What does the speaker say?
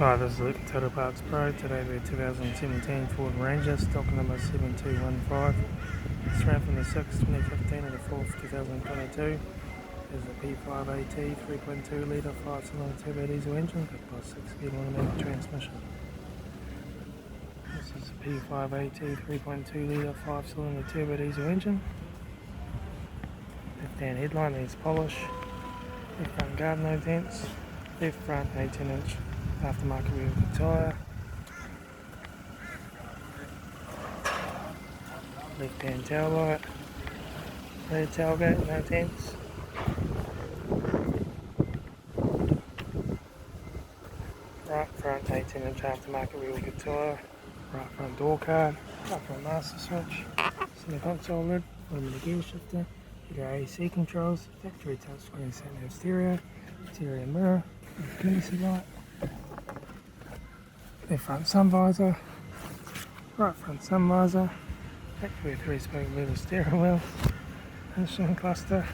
Hi, this is Litre Total Parts Pro. Today we're 2017 Ford Ranger, stock number 7215. It's ran from the 6th, 2015 to the 4th, 2022. There's a P5AT 3.2 litre 5-cylinder turbo diesel engine backed by 6-speed automatic transmission. This is a P5AT 3.2 litre 5-cylinder turbo diesel engine. Left hand headlight needs polish. Left front guard no dents. Left front 18-inch aftermarket wheel tyre. Left hand taillight. Rear tailgate no dents. Right front 18-inch aftermarket wheel tyre. Right front door card. Right front master switch. Center console lid. Limited gear shifter. Your AC controls. Factory touchscreen satnav stereo. Interior mirror. Emergency light. Left front sun visor. Right front sun visor. Factory 3-spoke leather steering wheel. Instrument cluster.